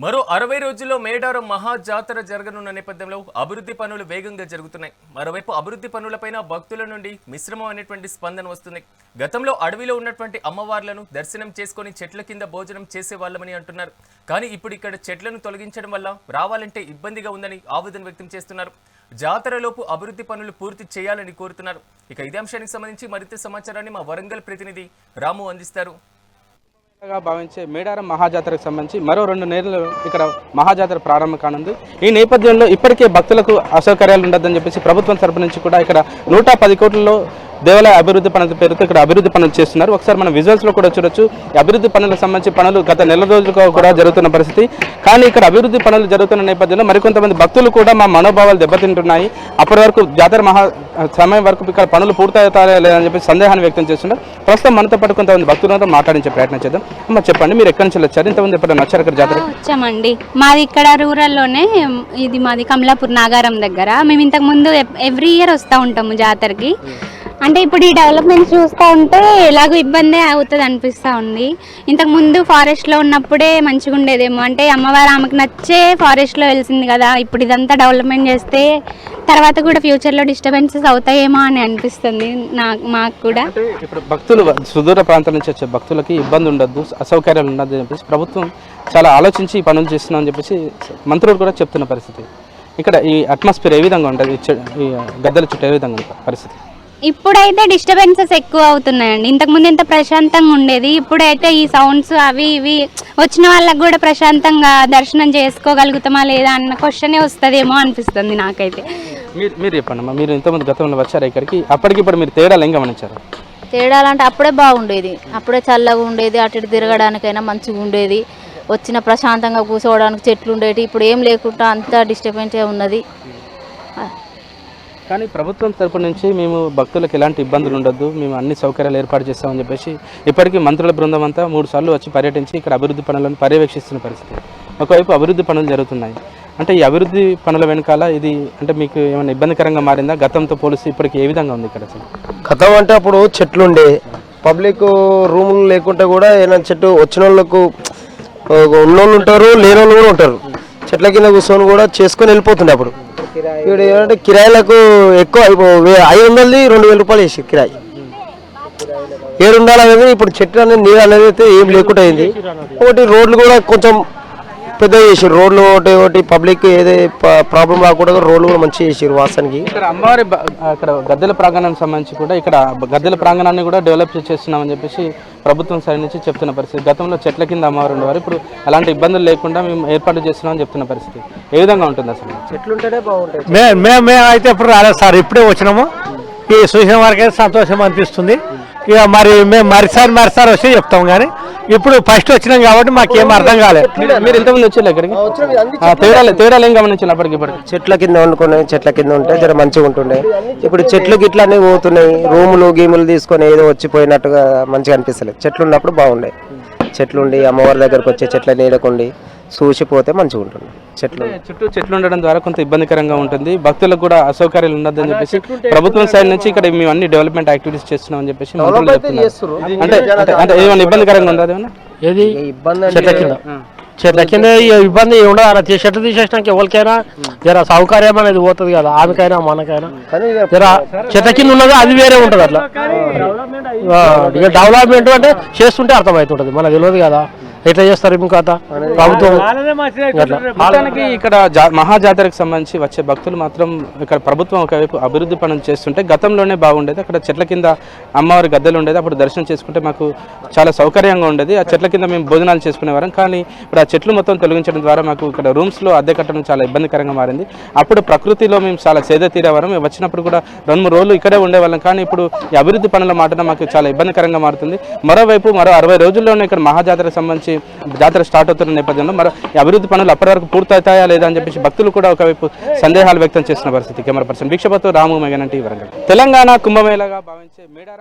మరో 60 రోజుల్లో మేడారం మహా జాతర జరగనున్న నేపథ్యంలో అభివృద్ధి పనులు వేగంగా జరుగుతున్నాయి. మరోవైపు అభివృద్ధి పనులపైన భక్తుల నుండి మిశ్రమమైనటువంటి స్పందన వస్తుంది. గతంలో అడవిలో ఉన్నటువంటి అమ్మవార్లను దర్శనం చేసుకొని చెట్ల కింద భోజనం చేసేవాళ్ళమని అంటున్నారు. కానీ ఇప్పుడు ఇక్కడ చెట్లను తొలగించడం వల్ల రావాలంటే ఇబ్బందిగా ఉందని ఆవేదన వ్యక్తం చేస్తున్నారు. జాతరలోపు అభివృద్ధి పనులు పూర్తి చేయాలని కోరుతున్నారు. ఇక ఇదే అంశానికి సంబంధించి మరింత సమాచారాన్ని మా వరంగల్ ప్రతినిధి రాము అందిస్తారు. భావించే మేడారం మహాజాతరకు సంబంధించి మరో 2 నెలలు ఇక్కడ మహాజాతర ప్రారంభం కానుంది. ఈ నేపథ్యంలో ఇప్పటికే భక్తులకు అసౌకర్యాలు ఉండదని చెప్పేసి ప్రభుత్వం తరపు నుంచి కూడా ఇక్కడ 110 కోట్లలో దేవాలయ అభివృద్ధి పనుల పేరుతో ఇక్కడ అభివృద్ధి పనులు చేస్తున్నారు. ఒకసారి మనం విజువల్స్లో కూడా చూడొచ్చు. అభివృద్ధి పనులకు సంబంధించి పనులు గత నెల రోజులుగా కూడా జరుగుతున్న పరిస్థితి. కానీ ఇక్కడ అభివృద్ధి పనులు జరుగుతున్న నేపథ్యంలో మరికొంతమంది భక్తులు కూడా మా మనోభావాలు దెబ్బతింటున్నాయి. అప్పటి వరకు జాతర సమయం వరకు ఇక్కడ పనులు పూర్తవుతాయా లేదని చెప్పి సందేహాన్ని వ్యక్తం చేస్తున్నారు. ప్రస్తుతం మనతో పాటు కొంతమంది భక్తులతో మాట్లాడించే ప్రయత్నం చేద్దాం. అమ్మ చెప్పండి, మీరు ఎక్కడి నుంచి వచ్చారు? ఇంతమంది ఎప్పుడు వచ్చారు ఇక్కడ జాతర? వచ్చామండి, మాది ఇక్కడ రూరల్లోనే, ఇది మాది కమలాపూర్ నాగారం దగ్గర. మేము ఇంతకు ముందు ఎవ్రీ ఇయర్ వస్తూ ఉంటాము జాతరకి. అంటే ఇప్పుడు ఈ డెవలప్మెంట్స్ చూస్తూ ఉంటే ఎలాగో ఇబ్బంది అవుతుంది అనిపిస్తూ ఉంది. ఇంతకు ముందు ఫారెస్ట్లో ఉన్నప్పుడే మంచిగా ఉండేదేమో, అంటే అమ్మవారు ఆమెకు నచ్చే ఫారెస్ట్లో వెళ్తుంది కదా. ఇప్పుడు ఇదంతా డెవలప్మెంట్ చేస్తే తర్వాత కూడా ఫ్యూచర్లో డిస్టర్బెన్సెస్ అవుతాయేమో అని అనిపిస్తుంది మాకు కూడా. ఇప్పుడు భక్తులు సుదూర ప్రాంతాల నుంచి వచ్చే భక్తులకి ఇబ్బంది ఉండద్దు, అసౌకర్యాలు ఉండదు అని చెప్పేసి ప్రభుత్వం చాలా ఆలోచించి ఈ పనులు చేస్తున్నాం అని చెప్పేసి మంత్రులు కూడా చెప్తున్న పరిస్థితి. ఇక్కడ ఈ అట్మాస్ఫియర్ ఏ విధంగా ఉంటుంది, ఈ గద్దెల చుట్టూ ఏ విధంగా ఉంటుంది పరిస్థితి? ఇప్పుడైతే డిస్టర్బెన్సెస్ ఎక్కువ అవుతున్నాయండి. ఇంతకుముందు ఎంత ప్రశాంతంగా ఉండేది, ఇప్పుడైతే ఈ సౌండ్స్ అవి ఇవి వచ్చిన వాళ్ళకి కూడా ప్రశాంతంగా దర్శనం చేసుకోగలుగుతామా లేదా అన్న క్వశ్చనే వస్తుందేమో అనిపిస్తుంది నాకైతే. మీరు చెప్పండి అమ్మా, మీరు ఇంతమంది గతంలో వచ్చారు ఇక్కడికి, అప్పటికిప్పుడు మీరు తేడాలు ఏం గమనించారు? తేడాలంటే అప్పుడే బాగుండేది, అప్పుడే చల్లగా ఉండేది, అటు ఇటు తిరగడానికైనా మంచిగా ఉండేది, వచ్చిన ప్రశాంతంగా కూర్చోవడానికి చెట్లు ఉండేవి. ఇప్పుడు ఏం లేకుండా అంతా డిస్టర్బెన్సే ఉన్నది. కానీ ప్రభుత్వం తరపు నుంచి మేము భక్తులకు ఎలాంటి ఇబ్బందులు ఉండొద్దు, మేము అన్ని సౌకర్యాలు ఏర్పాటు చేస్తామని చెప్పేసి ఇప్పటికీ మంత్రుల బృందం అంతా 3 సార్లు వచ్చి పర్యటించి ఇక్కడ అభివృద్ధి పనులను పర్యవేక్షిస్తున్న పరిస్థితి. ఒకవైపు అభివృద్ధి పనులు జరుగుతున్నాయి. అంటే ఈ అభివృద్ధి పనుల వెనకాల ఇది అంటే మీకు ఏమైనా ఇబ్బందికరంగా మారిందా? గతంతో పోలిస్తే ఇప్పటికి ఏ విధంగా ఉంది ఇక్కడ? అసలు గతం అంటే అప్పుడు చెట్లు ఉండే, పబ్లిక్ రూములు లేకుంటే కూడా ఏమైనా చెట్టు వచ్చిన వాళ్ళకు ఉన్నోళ్ళు ఉంటారు, లేని వాళ్ళు కూడా ఉంటారు. చెట్ల కింద కూర్చొని కూడా చేసుకొని వెళ్ళిపోతుండే. అప్పుడు ఇప్పుడు ఏమంటే కిరాయిలకు ఎక్కువ 500ది 2000 రూపాయలు వేసి కిరాయి 7 ఉండాలనేది. ఇప్పుడు చెట్లు అనేది నీరు అనేది అయితే ఏం లేకుండా అయింది. ఒకటి రోడ్లు కూడా కొంచెం పెద్దగా చేసారు, రోడ్లు ఒకటి పబ్లిక్ ఏదే ప్రాబ్లం రాకుండా రోడ్లు కూడా మంచిగా చేసారు. వాసనకి ఇక్కడ అమ్మవారి అక్కడ గద్దెల ప్రాంగణానికి సంబంధించి కూడా ఇక్కడ గద్దెల ప్రాంగణాన్ని కూడా డెవలప్ చేస్తున్నామని చెప్పేసి ప్రభుత్వం సైడ్ నుంచి చెప్తున్న పరిస్థితి. గతంలో చెట్ల కింద అమ్మవారు ఉండేవారు, ఇప్పుడు అలాంటి ఇబ్బందులు లేకుండా మేము ఏర్పాటు చేస్తున్నామని చెప్తున్న పరిస్థితి. ఏ విధంగా ఉంటుంది అసలు? చెట్లు ఉంటేనే బాగుంటాయి. మేము అయితే ఇప్పుడు రాలేదు సార్, ఇప్పుడే వచ్చినాము. ఈ చూసిన వారికి అయితే సంతోషం అనిపిస్తుంది. ఇక మరి మేము మరిసారి వచ్చి చెప్తాం, కానీ ఇప్పుడు ఫస్ట్ వచ్చినాం కాబట్టి మాకేం అర్థం కాలేదు. మీరు ఇంతకుముందు వచ్చారు ఇక్కడికి? తేడాలు ఏం గమనించినప్పటికి చెట్ల కింద వండుకునే చెట్ల కింద ఉంటే జర మంచిగా ఉంటుండే. ఇప్పుడు చెట్లు గిట్ల అన్నీ పోతున్నాయి, రూములు గీములు తీసుకొని ఏదో వచ్చిపోయినట్టుగా మంచిగా అనిపిస్తలేదు. చెట్లు ఉన్నప్పుడు బాగుండే, చెట్లు ఉండి అమ్మవారి దగ్గరకు వచ్చే చెట్ల నీడకుండి చూసిపోతే మంచిగా ఉంటుంది. చుట్టూ చెట్లు ఉండడం ద్వారా కొంత ఇబ్బందికరంగా ఉంటుంది, భక్తులకు కూడా అసౌకర్యాలు ఉండదని చెప్పేసి ప్రభుత్వం సైడ్ నుంచి ఇక్కడ మేము అన్ని డెవలప్మెంట్ యాక్టివిటీస్ చేస్తున్నాం అని చెప్పేసి అంటే ఏమైనా ఇబ్బందికరంగా ఉండదు? ఏది చెట్ల కింద ఇబ్బంది ఉండదు అలా. చెట్లు తీసేసినాక ఎవరికైనా జర సౌకర్యం అనేది పోతుంది కదా, ఆమెకైనా మనకైనా. జర చెట్ల కింద ఉన్నది అది వేరే ఉంటుంది. అట్లా డెవలప్మెంట్ అంటే చేస్తుంటే అర్థమవుతుంటది, మనకు తెలియదు కదా ఎట్లా చేస్తారు ఇంకా ప్రభుత్వం. మొత్తానికి ఇక్కడ మహాజాతరకు సంబంధించి వచ్చే భక్తులు మాత్రం ఇక్కడ ప్రభుత్వం ఒకవైపు అభివృద్ధి పనులు చేస్తుంటే గతంలోనే బాగుండేది. అక్కడ చెట్ల కింద అమ్మవారి గద్దెలు ఉండేది, అప్పుడు దర్శనం చేసుకుంటే మాకు చాలా సౌకర్యంగా ఉండేది. ఆ చెట్ల కింద మేము భోజనాలు చేసుకునేవారం. కానీ ఇప్పుడు ఆ చెట్లు మొత్తం తొలగించడం ద్వారా మాకు ఇక్కడ రూమ్స్లో అద్దె కట్టడం చాలా ఇబ్బందికరంగా మారింది. అప్పుడు ప్రకృతిలో మేము చాలా సేద తీరేవారం, వచ్చినప్పుడు కూడా 2-3 రోజులు ఇక్కడే ఉండేవాళ్ళం. కానీ ఇప్పుడు ఈ అభివృద్ధి పనుల మాట మాకు చాలా ఇబ్బందికరంగా మారుతుంది. మరోవైపు మరో 60 రోజుల్లోనే ఇక్కడ మహాజాతరకు సంబంధించి జాతర స్టార్ట్ అవుతున్న నేపథ్యంలో మరి అభివృద్ధి పనులు అప్పటి వరకు పూర్తవుతాయా లేదా అని చెప్పేసి భక్తులు కూడా ఒకవైపు సందేహాలు వ్యక్తం చేస్తున్న పరిస్థితి. కెమెరా పర్సన్ వీక్షపతో రాము మెగనంటి వరంగల్. తెలంగాణ కుంభమేళాగా భావించే మేడారం